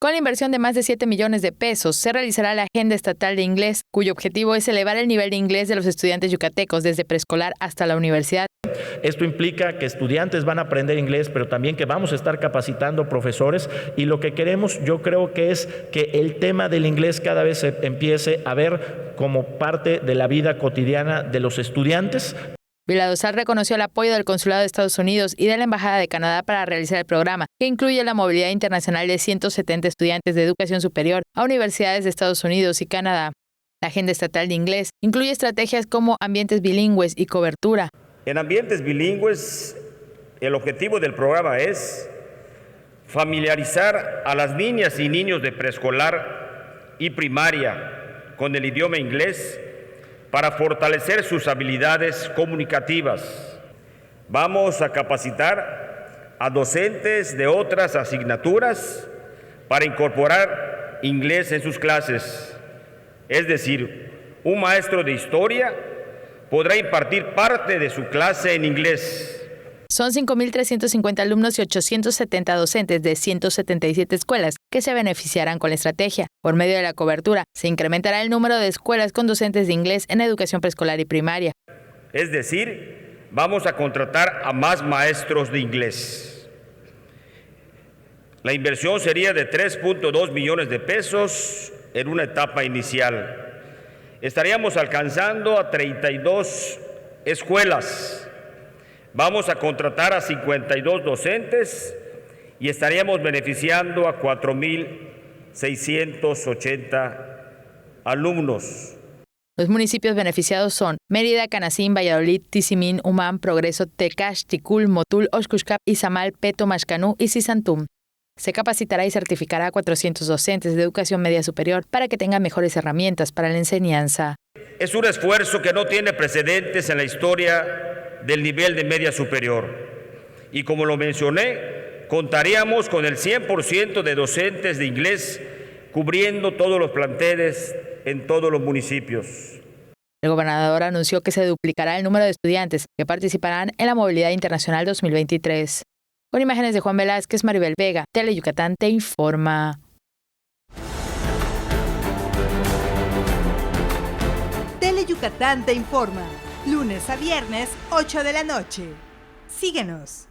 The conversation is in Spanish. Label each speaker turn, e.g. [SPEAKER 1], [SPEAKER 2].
[SPEAKER 1] Con la inversión de más de 7 millones de pesos, se realizará la Agenda Estatal de Inglés, cuyo objetivo es elevar el nivel de inglés de los estudiantes yucatecos desde preescolar hasta la universidad.
[SPEAKER 2] Esto implica que estudiantes van a aprender inglés, pero también que vamos a estar capacitando profesores, y lo que queremos, yo creo que es que el tema del inglés cada vez se empiece a ver como parte de la vida cotidiana de los estudiantes.
[SPEAKER 1] Viladosal reconoció el apoyo del Consulado de Estados Unidos y de la Embajada de Canadá para realizar el programa, que incluye la movilidad internacional de 170 estudiantes de educación superior a universidades de Estados Unidos y Canadá. La Agenda Estatal de Inglés incluye estrategias como ambientes bilingües y cobertura.
[SPEAKER 3] En ambientes bilingües, el objetivo del programa es familiarizar a las niñas y niños de preescolar y primaria con el idioma inglés para fortalecer sus habilidades comunicativas. Vamos a capacitar a docentes de otras asignaturas para incorporar inglés en sus clases. Es decir, un maestro de historia podrá impartir parte de su clase en inglés.
[SPEAKER 1] Son 5.350 alumnos y 870 docentes de 177 escuelas que se beneficiarán con la estrategia. Por medio de la cobertura, se incrementará el número de escuelas con docentes de inglés en educación preescolar y primaria.
[SPEAKER 3] Es decir, vamos a contratar a más maestros de inglés. La inversión sería de 3.2 millones de pesos en una etapa inicial. Estaríamos alcanzando a 32 escuelas. Vamos a contratar a 52 docentes y estaríamos beneficiando a 4.680 alumnos.
[SPEAKER 1] Los municipios beneficiados son Mérida, Canacín, Valladolid, Tizimín, Humán, Progreso, Tecash, Ticul, Motul, Oxcuxcap, Izamal, Peto, Maxcanú y Sisantum. Se capacitará y certificará a 400 docentes de educación media superior para que tengan mejores herramientas para la enseñanza.
[SPEAKER 3] Es un esfuerzo que no tiene precedentes en la historia del nivel de media superior. Y como lo mencioné, contaríamos con el 100% de docentes de inglés cubriendo todos los planteles en todos los municipios.
[SPEAKER 1] El gobernador anunció que se duplicará el número de estudiantes que participarán en la Movilidad Internacional 2023. Con imágenes de Juan Velázquez, Maribel Vega, Teleyucatán te informa.
[SPEAKER 4] Teleyucatán te informa. Lunes a viernes, 8 de la noche. Síguenos.